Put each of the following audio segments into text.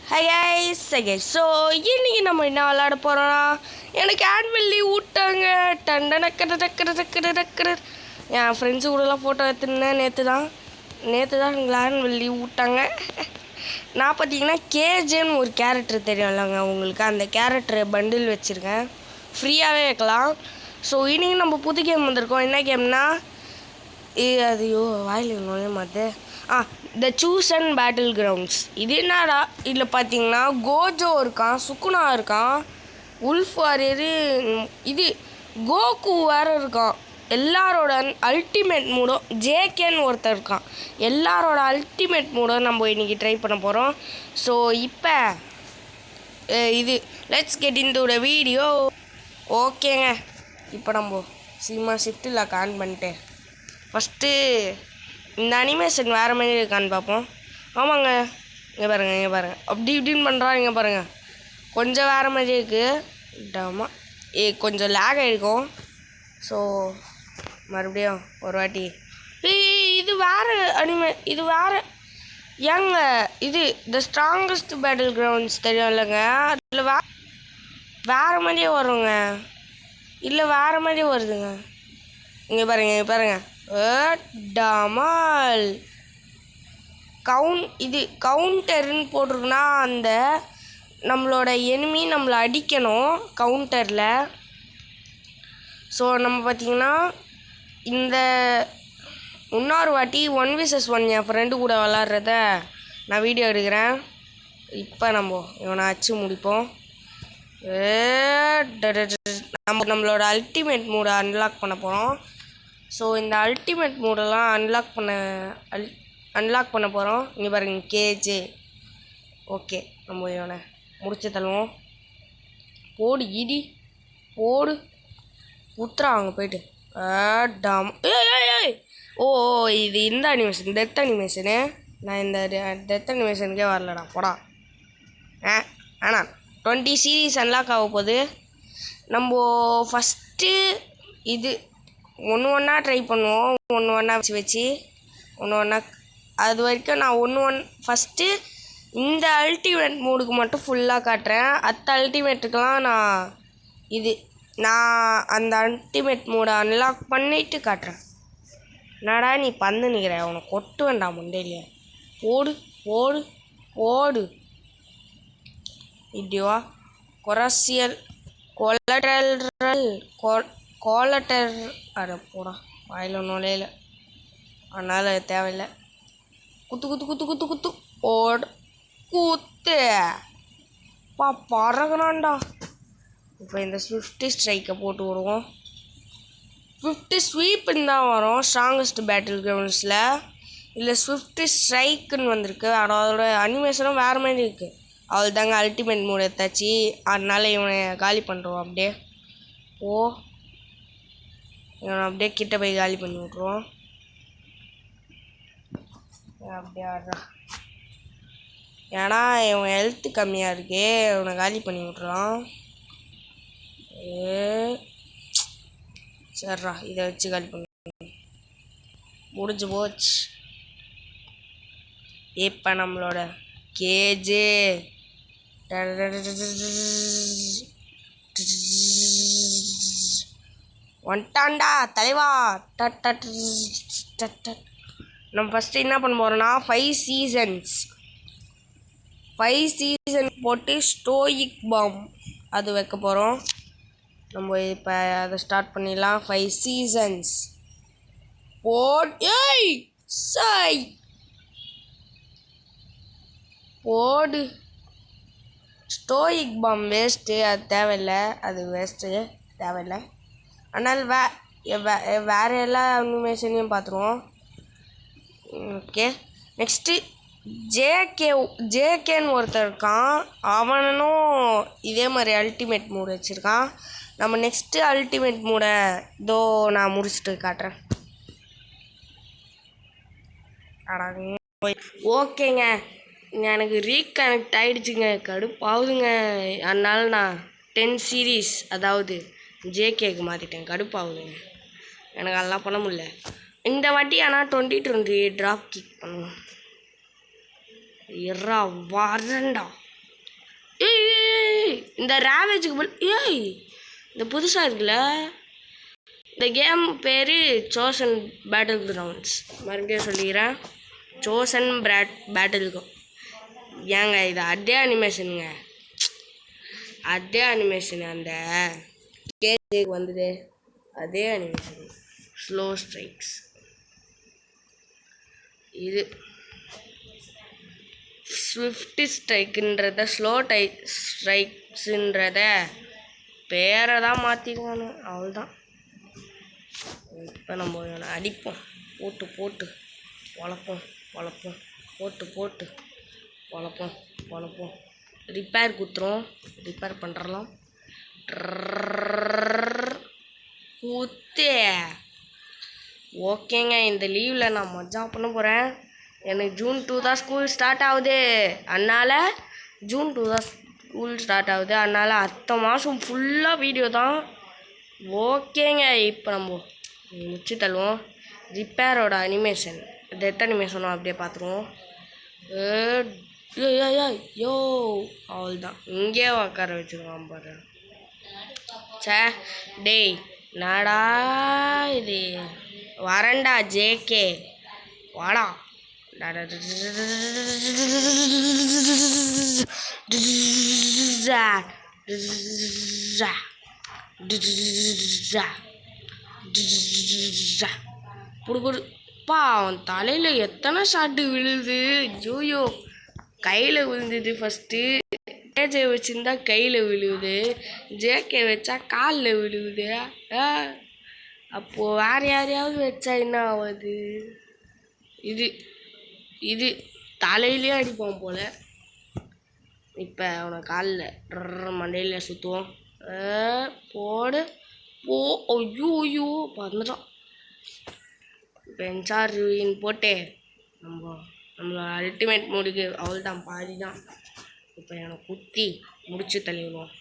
Hi guys, so இன்னைக்கு நம்ம என்ன விளையாட போறோம்னா எனக்கு ஆனுவல் லீவ் விட்டாங்க என் ஃப்ரெண்ட்ஸு கூடலாம் ஃபோட்டோ எடுத்துருந்தேன் நேற்று தான் எனக்கு ஆனுவல் லீவ் விட்டாங்க. நான் பார்த்தீங்கன்னா கேஜேன்னு ஒரு கேரக்டர் தெரியும்லங்க உங்களுக்கு, அந்த கேரக்டரை பண்டில் வச்சுருக்கேன், ஃப்ரீயாகவே வைக்கலாம். ஸோ இன்னைக்கு நம்ம புது கேம் வந்திருக்கோம். என்ன கேம்னா அதையோ வாயில் நுழைய மாட்டே த சூஸ் அண்ட் பேட்டில் கிரவுண்ட்ஸ். இது என்னடா, இதில் பார்த்தீங்கன்னா கோஜோ இருக்கான், சுக்குனா இருக்கான், உல்ஃப் வாரியரு, இது கோகு வேறு இருக்கான். எல்லாரோட அல்டிமேட் மூடும் ஜேகேன்னு ஒருத்தர் இருக்கான். எல்லாரோட அல்டிமேட் மூடும் நம்ம இன்றைக்கி ட்ரை பண்ண போகிறோம். ஸோ இப்போ இது let's get in to the video. ஓகேங்க, இப்போ நம்ம சினிமா ஷிஃப்ட்டில் ஆன் பண்ணிட்டேன். ஃபஸ்ட்டு இந்த அனிமேஷன் வேறு மாதிரி இருக்கான்னு பார்ப்போம். ஆமாங்க, இங்கே பாருங்கள் அப்படி இப்படின்னு பண்ணுறான். இங்கே பாருங்கள், கொஞ்சம் வேறு மாதிரி இருக்குது. ஆமாம், கொஞ்சம் லேக் ஆகிருக்கும். ஸோ மறுபடியும் ஒரு வாட்டி இது வேறு இது வேறு ஏங்க, இது த ஸ்ட்ராங்கஸ்ட் பேட்டில் கிரவுண்ட்ஸ் தெரியும் இல்லைங்க, அதில் வேறு மாதிரியே வருங்க, இல்லை வேறு மாதிரியே வருதுங்க. இங்கே பாருங்க டமால் இது கவுண்டர்னு போட்டிருக்குன்னா அந்த நம்மளோட எனிமி நம்மளை அடிக்கணும் கவுண்டரில். ஸோ நம்ம பார்த்திங்கன்னா இந்த இன்னொரு வாட்டி 1v1 என் ஃப்ரெண்டு கூட விளாட்றத நான் வீடியோ எடுக்கிறேன். இப்போ நம்ம இவனை அச்சு முடிப்போம். நம்மளோட அல்டிமேட் மூடை அன்லாக் பண்ண போகிறோம். ஸோ இந்த அல்டிமேட் மூடெல்லாம் அன்லாக் பண்ண போகிறோம். இங்கே பாருங்க கேஜே. ஓகே, நம்ம இவனை முடிச்சு தள்ளுவோம். போடு இடி போடு உத்ரா அங்கே போயிட்டு டாம். ஓ இது இந்த அனிமேஷன் டெத் அனிமேஷனு. நான் இந்த டெத் அனிமேஷனுக்கே வரலடா போடா. ஆனால் 20 சீரீஸ் அன்லாக் ஆக போகுது. நம்ம ஃபஸ்ட்டு இது ஒன்றா ட்ரை பண்ணுவோம். ஒன்றா வச்சு ஒன்றா அது வரைக்கும் நான் ஃபஸ்ட்டு இந்த அல்டிமேட் மூடுக்கு மட்டும் ஃபுல்லாக காட்டுறேன். அல்டிமேட்டுக்கெலாம் நான் அந்த அல்டிமேட் மூடை அன்லாக் பண்ணிவிட்டு காட்டுறேன். என்னடா நீ பந்து நிற்கிற, உனக்கு கொட்டு வேண்டாம் முண்டையிலே. போடு போடு போடு இப்படிவா. கொரசியல் கோலட்டர் அட போடா, வாயில் நுழையில, அதனால் தேவையில்லை. குத்து குத்து குத்து குத்து குத்து ஓடு குத்து பறகுறான்டா. இப்போ இந்த 50 ஸ்ட்ரைக்கை போட்டு விடுவோம். 50 ஸ்வீப்புன்னு தான் வரும் ஸ்ட்ராங்கஸ்ட் பேட்டில் கிரவுண்ட்ஸில். இல்லை 50 ஸ்ட்ரைக்குன்னு வந்திருக்கு. அதோட அனிமேஷனும் வேறு மாதிரி இருக்குது. அவள் தாங்க அல்டிமேட் மூட் எடுத்தாச்சு. அதனால் இவனை காலி பண்ணுறோம். அப்படியே இவனை அப்படியே கிட்ட போய் காலி பண்ணி விட்ருவோம். அப்படியே ஆடுறா, ஏன்னா இவன் ஹெல்த்து கம்மியாக இருக்கே, இவனை காலி பண்ணி விட்றான். சரிடா, இதை வச்சு காலி பண்ணி முடிஞ்சு போச்சு. இப்போ நம்மளோட கேஜே வந்துட்டான்டா தலைவா. நம்ம ஃபஸ்ட்டு என்ன பண்ண போகிறோன்னா 5 சீசன் போட்டு ஸ்டோயிக் பாம் அது வைக்க போகிறோம். நம்ம இப்போ அதை ஸ்டார்ட் பண்ணிடலாம். 5 சீசன்ஸ் போடு. ஸ்டோயிக் பாம் வேஸ்ட்டு, அது தேவையில்லை, அது வேஸ்ட்டு தேவையில்லை. ஆனால் வேறு எல்லா அனிமேஷனையும் பார்த்துருவோம். ஓகே, நெக்ஸ்ட்டு ஜேகேன்னு ஒருத்தர் இருக்கான். அவனும் இதே மாதிரி அல்டிமேட் மூடு வச்சுருக்கான். நம்ம நெக்ஸ்ட்டு அல்டிமேட் மூடை இதோ நான் முடிச்சுட்டு காட்டுறேன். ஓகேங்க, எனக்கு ரீகனெக்ட் ஆகிடுச்சுங்க, கடுப்பாகுதுங்க. அதனால நான் 10 சீரீஸ் அதாவது ஜேகேக்கு மாற்றிட்டேன். கடுப்பாகுதுங்க, எனக்கு அதெல்லாம் பண்ண முடியல இந்த வாட்டி. ஆனால் 2020 ட்ராப் கிக் பண்ணுவோம். வரண்டா இந்த ரேவேஜுக்கு ஏய் இந்த புதுசாக இருக்குல்ல இந்த கேம் பேர் சோசன் பேட்டில் கிரவுண்ட்ஸ். மறுபடியும் சொல்லிக்கிறேன், சோசன் பேட்டில் ஏங்க இது அதே அனிமேஷனுங்க, அதே அனிமேஷன் அந்த கேஜேக்கு வந்தது அதே அனிமேஷன். ஸ்லோ ஸ்ட்ரைக்ஸ் இது ஸ்விஃப்ட் ஸ்ட்ரைக்குன்றத ஸ்லோ ஸ்ட்ரைக்ஸுன்றத பேரை தான் மாற்றிக்குவானு, அவ்வளோதான். இப்போ நம்ம அடிப்போம், போட்டு போட்டு பொழப்போம் பொழப்போம், போட்டு போட்டு பொழப்போம் பொழப்போம். Repair குத்துறோம், repair பண்ணுறலாம். குத்தே ஓகேங்க. இந்த லீவில் நான் மஜா பண்ண போகிறேன். எனக்கு June 2 தான் ஸ்கூல் ஸ்டார்ட் ஆகுது, அதனால் June 2 தான் ஸ்கூல் ஸ்டார்ட் ஆகுது, அதனால் அடுத்த மாதம் ஃபுல்லாக வீடியோ தான். ஓகேங்க. இப்போ நம்ம முடிச்சு தள்ளுவோம். ரிப்பேரோட அனிமேஷன், டெத் அனிமேஷனும் அப்படியே பார்த்துருவோம். யோ அவள்தான் இங்கே உட்கார வச்சுருவான் பாரு. சே டேய் நாடா இது வரண்டா ஜேகே வாடா. புடுப்பா அவன் தலையில் எத்தனை ஷாட்டு விழுது. ஐயோ கையில் விழுந்தது ஃபஸ்ட்டு. ஜேஜே வச்சுருந்தா கையில் விழுவுது, ஜேகே வச்சா காலில் விழுவுது. அப்போது வேறு யாரையாவது வச்சா என்ன ஆகுது? இது இது தலையிலே அடிப்பான் போல். இப்போ அவனை காலில் மண்டையில் சுற்றுவோம். போடு போ. ஐயோ ஐயோ பறந்துட்டான். இப்போ என்சார் ரூயின் போட்டு நம்மளோட அல்டிமேட் மோடுக்கு அவள் தான் பாதி தான். இப்போ என்னை குத்தி முடிச்சு தள்ளிடுவோம்.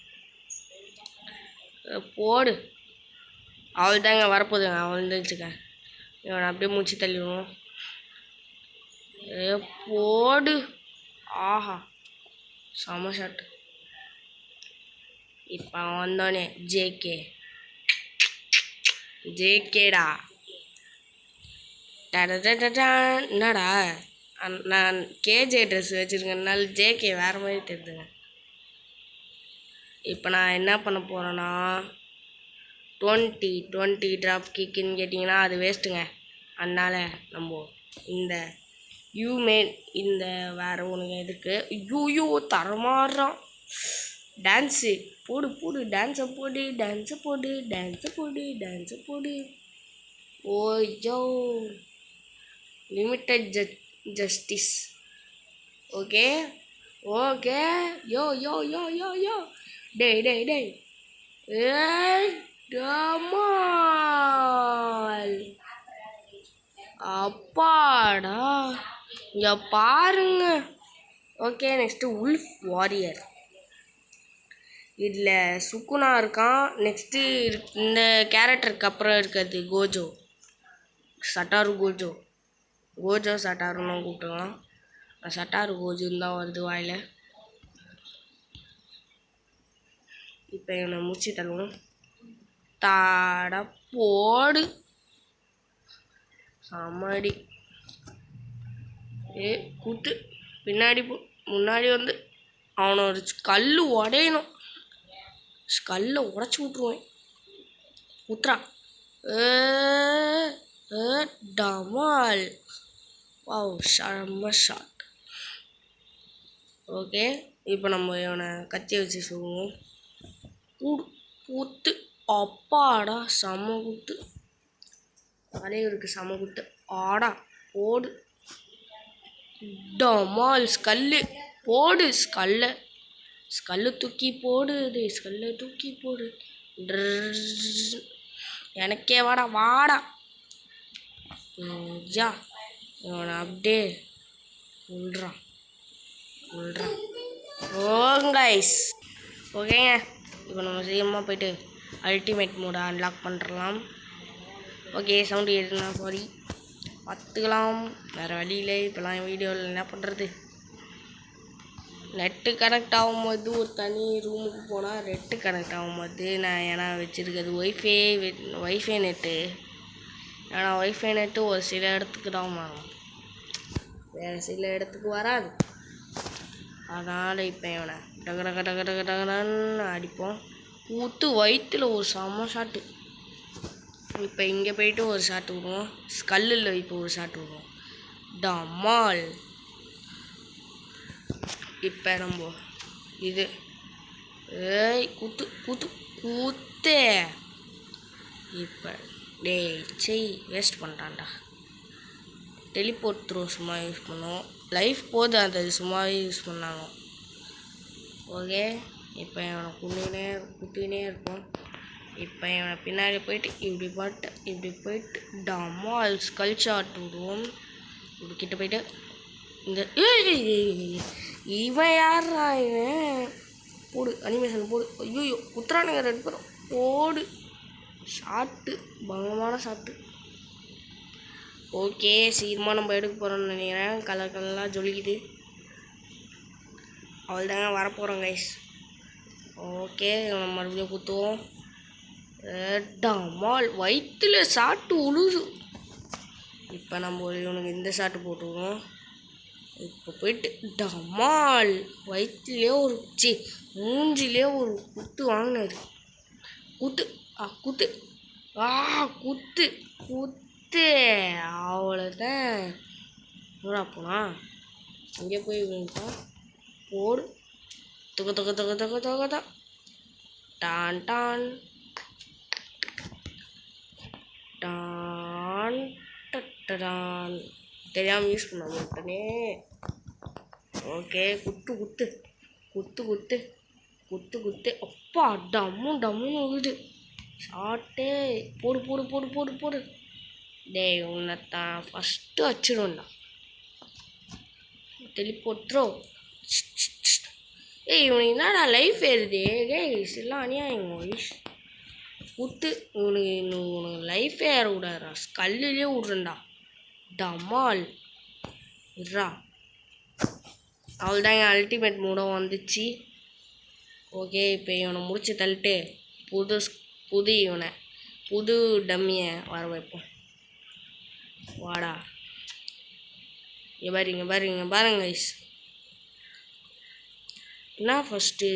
போடு அவள் தாங்க வரப்போதுங்க, அவள் இருந்துச்சுக்க. இவனை அப்படியே முடிச்சு தள்ளிடுவோம். போடு. ஆஹா செம ஷாட். இப்போ வந்தோடனே ஜேகேடா என்னடா நான் கேஜே ட்ரெஸ் வச்சுருக்கனால ஜேகே வேறு மாதிரி தெரியுதுங்க. இப்போ நான் என்ன பண்ண போகிறேன்னா 20 ட்ராப் கிக்குன்னு கேட்டிங்கன்னா அது வேஸ்ட்டுங்க. அதனால் நம்ம இந்த இந்த வேறு ஒன்று எதுக்கு ஐயோ தரமாடுறான். டான்ஸு போடு போடு, டான்ஸை போடு, டான்ஸை போடு, டான்ஸை போடு, டான்ஸை போடு. ஓய்யோ limited justice. Okay okay. Yo yo yo yo yo டேய் டேய் டேய் டமால் அப்பாடா இங்கே பாருங்க. Okay next wolf warrior. இதில் சுக்குனா இருக்கான். நெக்ஸ்ட்டு இந்த கேரக்டருக்கு அப்புறம் இருக்கிறது கோஜோ, சட்டாரு கோஜோ சட்டாருன்னு கூப்பிட்டுக்கலாம். சட்டாரு கோஜோன்னு தான் வருது வாயில். இப்போ என்னை முடிச்சு தருவோம். தாட போடு சமாடி. குத்து பின்னாடி முன்னாடி வந்து அவனை ஒரு கல் உடையணும். கல்லை உடச்சி விட்ருவேன். உத்ரா டமால். வாவ் செம்ம ஷாட். ஓகே இப்போ நம்ம இவனை கத்தி வச்சு சொல்லுவோம். குத்து அப்பாடா செம்ம குத்து. தலைவருக்கு செம்ம குத்து. ஆடா போடு டமால். ஸ்கல்லு போடு, ஸ்கல்லு தூக்கி போடு, ஸ்கல்லை தூக்கி போடு. எனக்கே வாடா வாடா. யா இவனை அப்படியே உள்றான். கைஸ் ஓகேங்க. இப்போ நம்ம சீக்கிரமாக போய்ட்டு அல்டிமேட் மோடை அன்லாக் பண்ணுறலாம். ஓகே சவுண்டு எதுனா சாரி பார்த்துக்கலாம், வேறு வழியில். இப்போலாம் வீடியோவில் என்ன பண்ணுறது. நெட்டு கனெக்ட் ஆகும்போது ஒரு தனி ரூமுக்கு போனால் நெட்டு கனெக்ட் ஆகும்போது நான் ஏன்னா வச்சுருக்கிறது ஒய்ஃபை நெட்டு. ஏன்னா ஒய்ஃபை நெட்டு ஒரு சில இடத்துக்கு தான் வரும், வேறு சில இடத்துக்கு வராது. அதனால் இப்போ இவனை டக டக டக டக டகன்னு அடிப்போம். ஊற்று வயிற்றில் ஒரு செம்ம ஷாட்டு. இப்போ இங்கே போயிட்டு ஒரு ஷாட் விடுவோம், ஸ்கல்லில் இப்போ ஒரு ஷாட் விடுவோம், டமால். இப்போ நம்ம இது ஏய் குத்து குத்து குத்து. இப்போ டேய் செய் வேஸ்ட் பண்ணிட்டான்டா. டெலிபோர்ட் த்ரோ சும்மா யூஸ் பண்ணுவோம், லைஃப் போது அந்த சும்மாவே யூஸ் பண்ணாலும் ஓகே. இப்போ இவனை குத்தினே இருப்போம். இப்போ இவனை பின்னாடி போயிட்டு இப்படி போயிட்டு டமால் ஸ்கல் ஷாட் விடுவோம். இப்படி கிட்ட போயிட்டு இந்த இவன் யாரா இவன், போடு அனிமேஷன் போடு. ஐயோ குத்துறானுங்க 2 பேரும், போடு ஷாட்டு, பங்கமான ஷாட்டு. ஓகே சீக்கிரமாக நம்ம எடுக்க போகிறோம்னு நினைக்கிறேன். கலர்லாம் ஜொலிக்குது. அவள் தாங்க வரப்போகிறோம் கைஸ். ஓகே நம்ம மறுபடியும் குத்துவோம். டமால் வயிற்றுல ஷாட்டு உழுது. இப்போ நம்ம இவனுக்கு இந்த ஷாட்டு போட்டுருவோம். இப்போ போயிட்டு டமால் வயிற்றுலேயே ஒரு மூஞ்சிலே ஒரு குத்து வாங்கினாரு. குத்து குத்து குத்து குத்து. அவ்வளோதான். நூறா போனா இங்கே போய் விழுந்தான். போடு தொக தொக தொக தொக தொக தான் டான் டான் டான் டட்டான். தெரியாமல் யூஸ் பண்ண மாட்டேனே. ஓகே குத்து குத்து குத்து குத்து குத்து குத்து. அப்பா டம்முன்னு விழுது ஷாட்டே. போடு போடு போடு போடு போடு. டேய் உன்னைத்தான் ஃபஸ்ட்டு வச்சிடும்டா. டெலிபோர்ட்ரோ. ஏய் இவனுக்கு என்னடா லைஃப் ஏறுது கைஸ், எல்லாம் அநியாயம் கைஸ். குத்து உனக்கு லைஃபே ஏற விடாதுடா, ஸ்கல்லிலே விட்றேன்டா. டமால் விட்றா. அவள்தான் என் அல்டிமேட் மூடம் வந்துச்சு. ஓகே இப்போ இவனை முடிச்சு தள்ளிட்டு புது டம்மியை வர வைப்போம். வாடா இங்கே பாருங்க கைஸ். என்ன ஃபஸ்ட்டு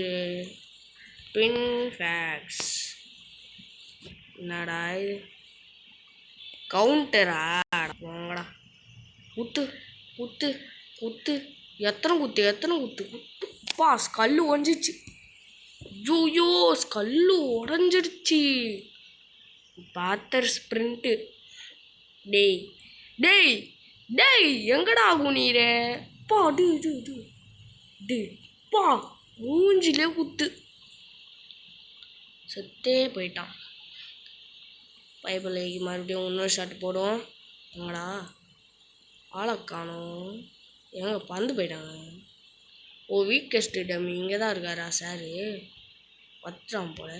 ட்வின் ஃபேக்ஸ் என்னடா இது, கவுண்டரா போங்கடா. குத்து குத்து குத்து. எத்தனை குத்து குத்துப்பா. ஸ்கல்லு ஒஞ்சிச்சு. ஐயோ ஸ்கல்லு உடஞ்சிடுச்சு. பாத்தர் ஸ்ப்ரிண்ட்டு. டேய் டேய் டேய் எங்கடா குனிரே பா. டே பா மூஞ்சிலே குத்து. செத்தே போயிட்டான். பைபிளைக்கு மறுபடியும் இன்னொரு ஷாட் போடுவோம். எங்கடா ஆளை காணோம், எங்கே பந்து போயிட்டாங்க. ஓ வீக்கஸ்ட் டம்மி இங்கே தான் இருக்காரா சாரு, வச்சான் போல.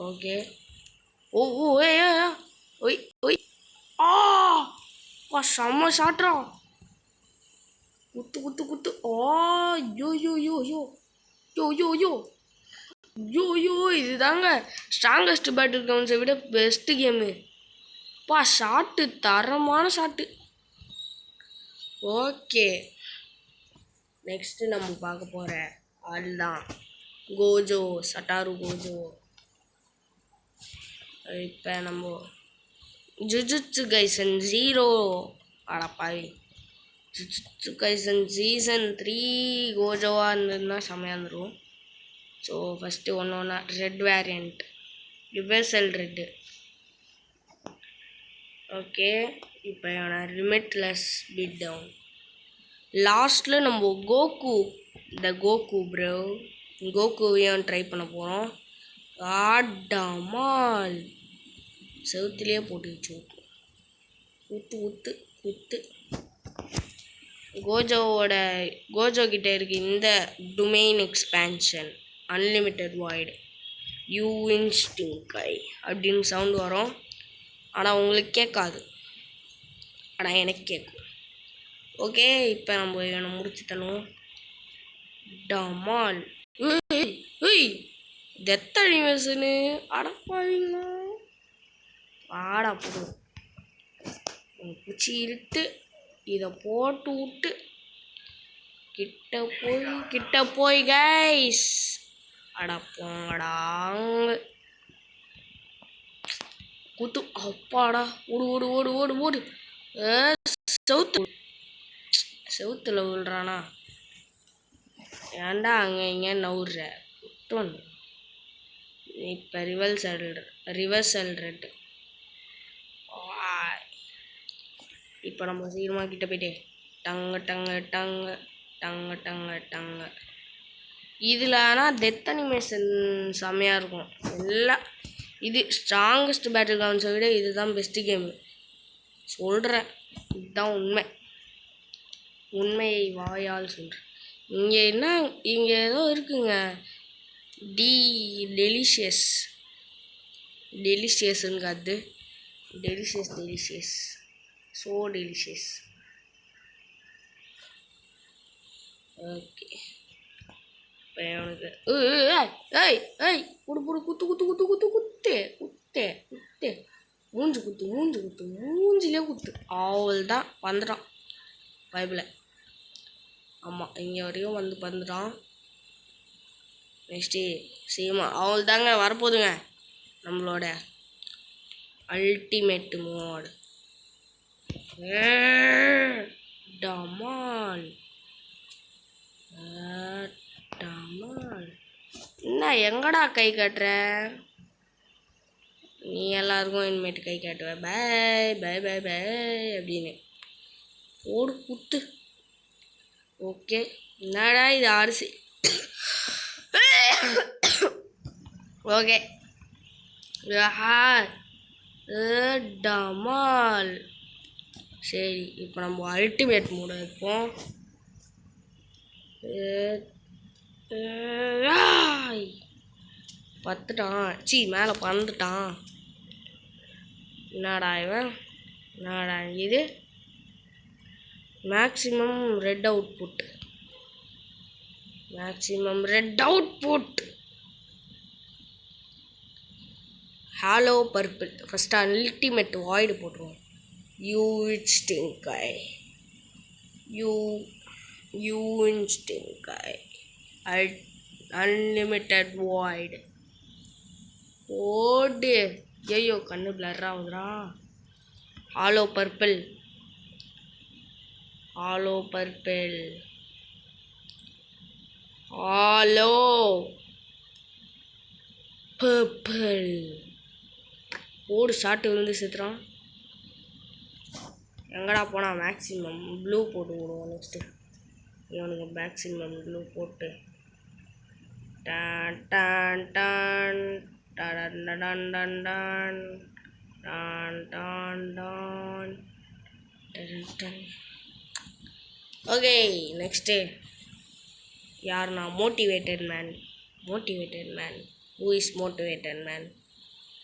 ஓகே ஓ ஓ ஏ ஒய் ஒய் செம்ம ஷாட்ரா. குத்து குத்து குத்து. யோ yo yo yo yo yo yo yo யோ. இதுதாங்க ஸ்ட்ராங்கஸ்ட் பேட்டில் கிரவுண்ட்ஸை விட பெஸ்ட்டு கேமு. ஷாட்டு தரமான ஷாட்டு. ஓகே நெக்ஸ்ட்டு நம்ம பார்க்க போகிற ஆள் தான் கோஜோ, சட்டாரு கோஜோ. இப்போ நம்ம ஜுஜுட்சு கைசன் 0 அடப்பாவி ஜுஜுட்சு கைசன் சீசன் 3 கோஜோவாக இருந்ததுன்னா செம்மையாக இருந்துடும். ஸோ ஃபஸ்ட்டு ஒன்று red variant reversal red. Okay இப்போ லிமிட்லெஸ் பீட் டவுன். லாஸ்ட்டில் நம்ம கோகு கோகுவையும் ட்ரை பண்ண போகிறோம். டமால் செவுத்துலேயே போட்டு வச்சு குத்து குத்து குத்து. கோஜோ கிட்ட இருக்கு இந்த domain expansion unlimited void you இன்ஸ்டிங்கை அப்படின்னு சவுண்டு வரும். ஆனால் உங்களுக்கு கேட்காது, ஆனால் எனக்கு கேட்கும். ஓகே இப்போ நம்ம இவனை முடிச்சுட்டணும். டமால். ஏய் ஏய் டெத் அனிமேஷனு அடப்பாவீங்களா ஆடா போதும். குச்சி இழுத்து இதை போட்டு விட்டு கிட்ட போய் கைஸ் அடா போங்கடாங்க குத்து. அப்பாடா ஓடு ஓடு ஓடு ஓடு ஓடு. செவுத்துல விழுறானா ஏன்டா அங்கே இங்கே நவுற குத்தோன்னு. இப்போ ரிவர்சல் ரெட்டு. இப்போ நம்ம சீக்கிரமாக கிட்ட போயிட்டு டங்க டங்க டங்க டங்க டங்க டங்க. இதில் ஆனால் டெத் அனிமேஷன் செம்மையாக இருக்கும். எல்லாம் இது ஸ்ட்ராங்கஸ்ட் பேட்டில் கிரவுண்ட்ஸை விட இதுதான் பெஸ்ட்டு கேமு சொல்கிறேன். இதுதான் உண்மையை வாயால் சொல்கிறேன். இங்கே என்ன இங்கே ஏதோ இருக்குங்க. டெலிஷியஸ்ங்க அது டெலிஷியஸ் ஸோ டெலிஷியஸ். ஓகே இப்போ அவனுக்கு ஏய் ஏய் புடு புடு குத்து குத்து குத்து குத்து குத்து குத்து குத்து மூஞ்சிலே குத்து. அவள் தான் வந்துட்டான் பைபிளை. ஆமாம் இங்கே வரையும் வந்துட்டான். நெக்ஸ்ட்டு சீமா அவள் தாங்க வரப்போதுங்க நம்மளோட அல்டிமேட் மோட். டமால் என்ன எங்கடா கை காட்டுற நீ? எல்லாருக்கும் இனிமேட்டு கை காட்டுவ பை பை பை பை அப்படின்னு போடு குத்து. ஓகே என்னடா இது அரிசி. ஓகே டமால். சரி இப்போ நம்ம அல்டிமேட் மோட வைப்போம். பத்துட்டான் சி மேலே பறந்துட்டான். என்னடா இவன் என்னடா இது maximum red output. Hollow purple. First ultimate void போட்டுருவோம். யூ இன்ஸ்டிங்காய் அன்லிமிட்டட் வாய்டு ஓடு. ஐயோ கண்ணு பிளர் ஆகுதுடா. ஹாலோ பர்பிள் ஓடு. ஷாட்டு விழுந்து செத்துறான். எங்கடா போனா? மேக்ஸிமம் ப்ளூ போட்டு விடுவோம். நெக்ஸ்ட்டு இவனுக்கு மேக்ஸிமம் ப்ளூ போட்டு டான் டான் டான் டான் டான் டான் டான் டான் டான் டான். ஓகே நெக்ஸ்ட்டு யாருன்னா motivated man. Who is motivated man?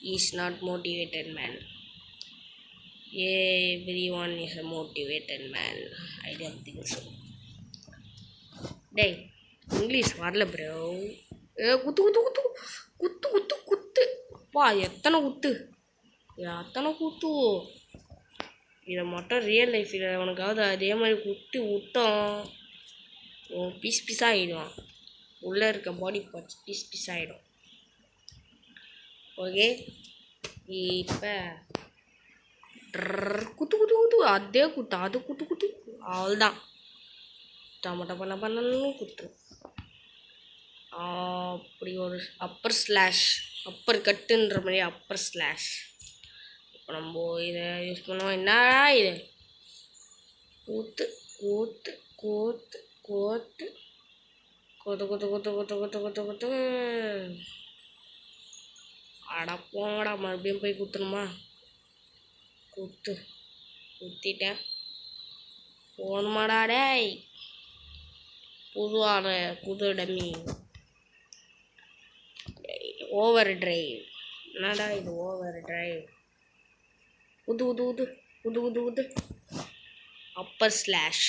He is not motivated man. Everyone is a motivated man. I don't think so. டேய் இங்கிலீஷ் வரல ப்ரோ. குத்து குத்து குத்து குத்து குத்து குத்து பா எத்தனை குத்து இதை மட்டும் ரியல் லைஃப்பில் அவனுக்காவது அதே மாதிரி குத்தி விட்டோம் பீஸ் ஆகிடுவான். உள்ளே இருக்க பாடி பார்ட்ஸ் பீஸ் ஆகிடும். ஓகே இப்போ குத்து குத்து குத்து அதே குத்து அது குத்து குத்து அவள்தான் டமட்டா பண்ணணும் குத்து. அப்படி ஒரு அப்பர் கட்டுன்ற மாதிரி அப்பர் ஸ்லாஷ். இப்போ நம்ம இதை யூஸ் பண்ணுவோம். என்னடா இது ஊத்து ஊத்து கோத்து கோத்து கொத்து கொத்து கொத்து கொத்து கொத்து கொத்து கொத்து. அடப்போங்கடா மறுபடியும் போய் குத்துணுமா? குத்திட்டேன் போகணுமாடா டேய். புது டம்மி ஓவர் டிரைவ். என்னடா இது ஓவர் டிரைவ்? குத்து குத்து குத்து குத்து குத்து குத்து. அப்பர் ஸ்லாஷ்.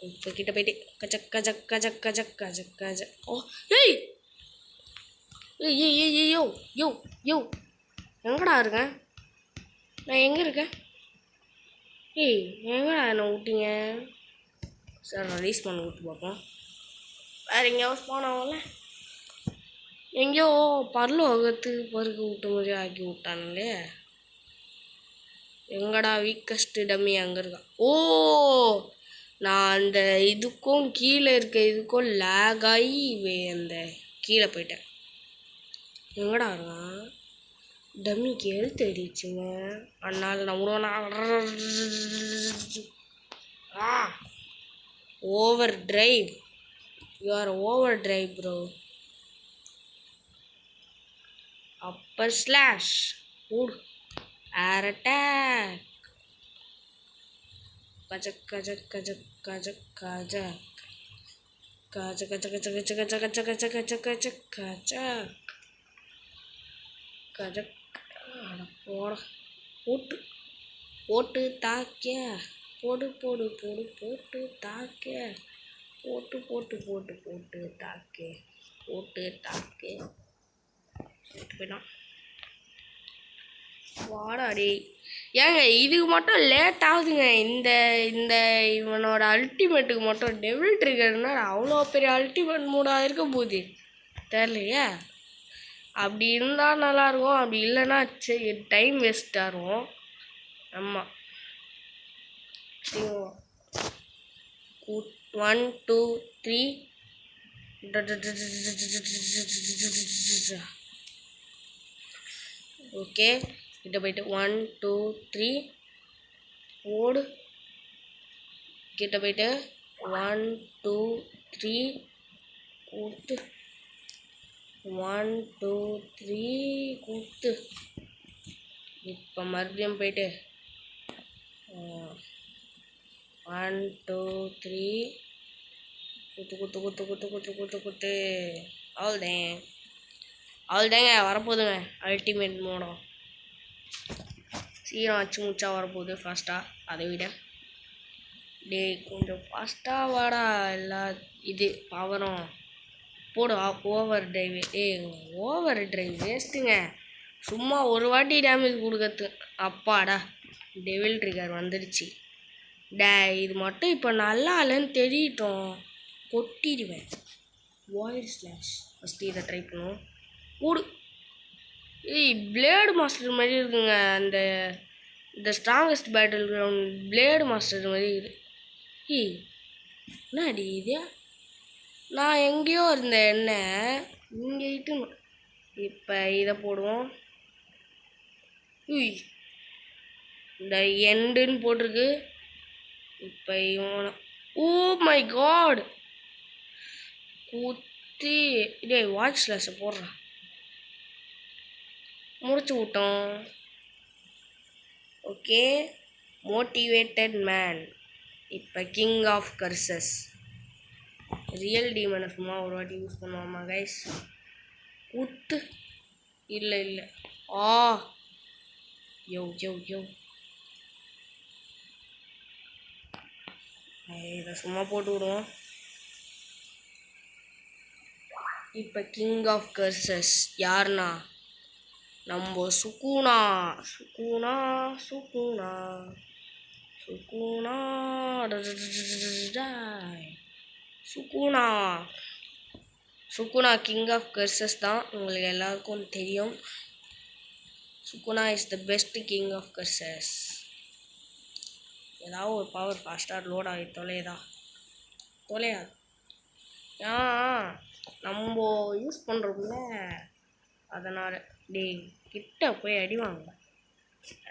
இப்போ கிட்ட போயிட்டு கஜக் கஜக் கஜக் கஜக் கஜக் கஜக். ஓ ஏய் ஏய் ஏய் ஏய் ஏய் யோ யோ யோ எங்கடா இருக்கேன்? நான் எங்கே இருக்கேன்? ஏய் எங்கடா என்ன விட்டீங்க? சார் நான் ரீஸ் பண்ண விட்டு பார்ப்போம். வேறு எங்கேயாவது போனாங்கல்ல, எங்கேயோ பரலோகத்துக்கு பருக்க விட்ட மாதிரி ஆக்கி விட்டானுங்களே. எங்கடா வீக்கஸ்ட்டு டம்மி அங்கே இருக்கான். ஓ நான் அந்த இதுக்கும் கீழே இருக்க இதுக்கும் லேக் ஆகி அந்த கீழே போயிட்டேன். எங்கடா இருக்கான்? டம்மிக்கு எழுத்து ஏறிடுச்சுங்க. அதனால் நான் விடுவேனா? Over drive. You are over drive bro. Upper slash. ஓடு. Air attack. கஜக் கஜக் கஜக் கஜக் கஜக் கஜ கஜ கஜ கஜ கஜ கஜ கஜ கஜ கஜ கஜக் கஜக். போட போட்டு போட்டு தாக்க. போடு போடு போடு போட்டு தாக்க. போட்டு போட்டு போட்டு போட்டு தாக்க. போட்டு தாக்க. போயிட்டான். வாடாடி. ஏங்க இதுக்கு மட்டும் லேட் ஆகுதுங்க. இந்த இந்த இவனோட அல்டிமேட்டுக்கு மட்டும் டெவில் ட்ரிகர்னா அவ்வளோ பெரிய அல்டிமேட் மூடாக இருக்க போகுது தெரியலையே. அப்படி இருந்தால் நல்லாயிருக்கும். அப்படி இல்லைன்னா சரி டைம் வேஸ்ட் ஆகும். ஆமாம். 1 2 3. ஓகே கிட்ட போயிட்டு 1 2 3 ஓடு. கிட்ட போயிட்டு 1 2 3 கூத்து. 1 2 3 கூத்து. இப்போ மறுபடியும் போயிட்டு 1 2 3 குத்து குத்து குத்து குத்து குத்து குத்து குத்து. அவ்வளோதாங்க வரப்போகுதுங்க அல்டிமேட் மோடம். சீக்கிரம் அச்சு முச்சா வரப்போகுது ஃபாஸ்ட்டாக. அதை விட கொஞ்சம் ஃபாஸ்ட்டாக வாடா. எல்லா இது பவரும் போடு. Over drive. ஓவர் டிரைவ் வேஸ்ட்டுங்க. சும்மா ஒரு வாட்டி டேமேஜ் கொடுக்கறது. அப்பாடா டெவில் ட்ரிகர் வந்துடுச்சு. இது மட்டும் இப்போ நல்லா இல்லைன்னு தெரியட்டும், கொட்டிடுவேன். Void slash. ஃபஸ்ட்டு இதை ட்ரை பண்ணுவோம். ஓடு. பிளேடு மாஸ்டர் மாதிரி இருக்குங்க. இந்த strongest battle ground blade master மாதிரி இருக்குது. என்னடி இது? நான் எங்கேயோ இருந்தேன். என்ன இங்கே இட்டுணும். இப்போ இதை போடுவோம். இந்த எண்டுன்னு போட்டிருக்கு. இப்போ இவன் ஓ மை காட் குத்தி இதே வாட்ச் ஸ்லாஷை போடுறான். முடிச்சு விட்டோம். Okay motivated man. இப்போ கிங் ஆஃப் கர்சஸ். ரியல் டீமனை சும்மா ஒரு வாட்டி யூஸ் பண்ணுவாமா கைஸ்? குத்து. இல்லை இல்லை. யோ யோ யோ. இதை சும்மா போட்டு விடுவோம். இப்போ கிங் ஆஃப் கர்சஸ் யாருன்னா நம்ம Sukuna. Sukuna Sukuna Sukuna Sukuna Sukuna king of curses தான். உங்களுக்கு எல்லாருக்கும் தெரியும். Sukuna is the best king of curses. ஏதாவது ஒரு பவர் ஃபாஸ்ட்டாக லோட் ஆகி தொலையாது. நம்ம யூஸ் பண்ணுறோம்ல, அதனால் கிட்ட போய் அடி வாங்க.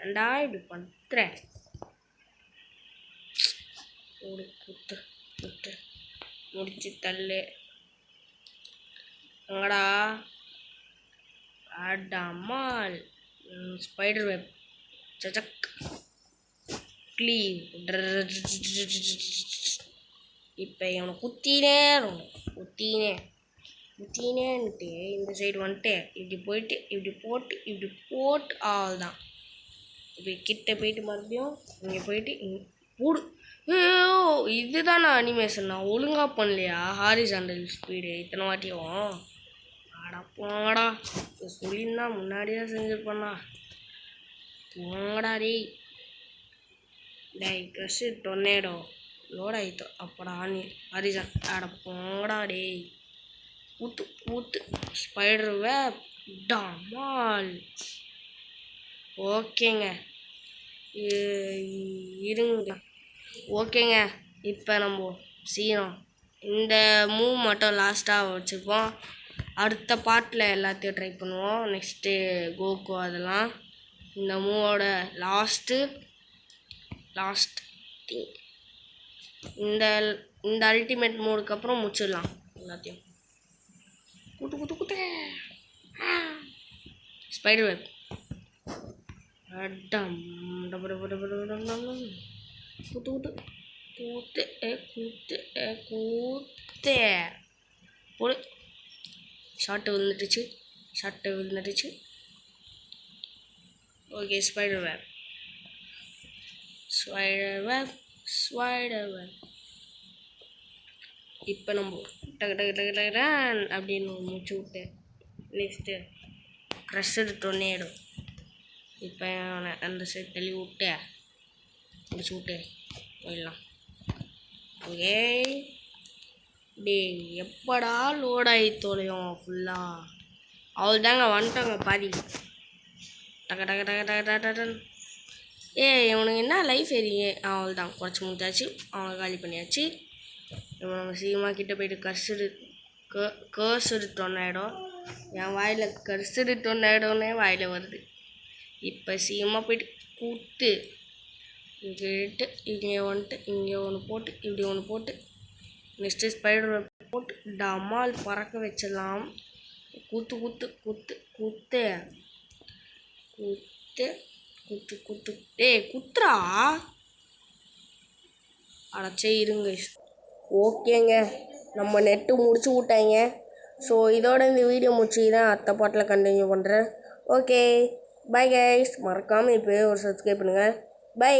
ஏண்டா இப்படி பண்ணுற? ஒரு குத்து குத்து முடிச்சு தள்ளு. அங்கடா அம்மாள். Spider web. சச்சக் க்ளீன். இப்போ இவனை குத்தினேன்ட்டு இந்த சைடு வந்துட்டு இப்படி போயிட்டு இப்படி போட்டு ஆள் தான். இப்போ கிட்ட போயிட்டு மறுபடியும் இங்கே போயிட்டு போடு. ஐயோ இதுதானா அனிமேஷன்? நான் ஒழுங்காக பண்ணலையா ஹாரிசாண்டல் ஸ்பீடு இத்தனை வாட்டியும்? அடா போங்கடா, சொல்லியிருந்தா முன்னாடியே செஞ்சுருப்பண்ணா. போங்கடா டேய். டேய் க்ரஷ் டொர்னேடோ லோட் ஆயிட்டோ அப்படா ஹாரிசான். அட போங்கடா டேய். ஊத்து ஊத்து ஸ்பைடர் வேப் டமால். ஓகேங்க இருங்க. ஓகேங்க இப்போ நம்ம செய்யணும். இந்த மூவ் மட்டும் லாஸ்ட்டாக வச்சுப்போம். அடுத்த பார்ட்டில் எல்லாத்தையும் ட்ரை பண்ணுவோம். நெக்ஸ்ட்டு கோகோ அதெல்லாம். இந்த மூவோட லாஸ்ட் திங் இந்த இந்த அல்டிமேட் மோடுக்கு அப்புறம் முடிச்சிடலாம் எல்லாத்தையும். குத்து குத்து குத்து ஸ்பைடர் வெப். அடம் குத்து குத்து கூத்து கூத்து கூத்து போடு. ஷார்ட்டு விழுந்துட்டுச்சு. ஓகே ஸ்பைடர் வேப் இப்போ நம்ம டக்கு டக்கு டக்கு டக்கு அப்படின்னு முடிச்சு விட்டு நெக்ஸ்ட்டு க்ரஷ்டு டொர்னேடோ. இப்போ அந்த சைட் தள்ளி விட்டு முடிச்சு விட்டு போயிடலாம். ஓகே டே எப்படா லோட் ஆகி தொலையும் ஃபுல்லாக? அவள் தாங்க வந்துட்டாங்க பாதி. டக்க டக்க டக்க டக்க டடன். இவனுக்கு என்ன லைஃப் ஏறிங்க? அவள் தான் குறைச்சி முடிச்சாச்சு. அவனை காலி பண்ணியாச்சு. இவன் நம்ம சீக்கிரமாக கிட்டே போயிட்டு கர்ஸ்டு டொர்னேடோ. என் வாயில் கர்ஸ்டு டொர்னேடோன்னே வாயில் வருது. இப்போ சீக்கிரமாக போயிட்டு கூத்து இங்கிட்டு இங்கே வந்துட்டு இங்கே ஒன்று போட்டு இப்படி ஒன்று போட்டு நெக்ஸ்ட்டு ஸ்பைடர் போட்டு டமால் பறக்க வச்சிடலாம். கூத்து கூத்து கூத்து கூத்து கூத்து குத்து குத்து குத்துறா. அடைச்சே இருங்க. ஓகேங்க நம்ம நெட்டு முடிச்சு விட்டாங்க. ஸோ இதோட இந்த வீடியோ முடிச்சு தான் அடுத்த பாட்டில் கண்டினியூ பண்ணுறேன். Okay bye guys. மறக்காமல் இப்போ ஒரு சப்ஸ்கிரைப் பண்ணுங்கள். Bye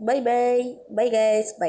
bye bye bye guys by.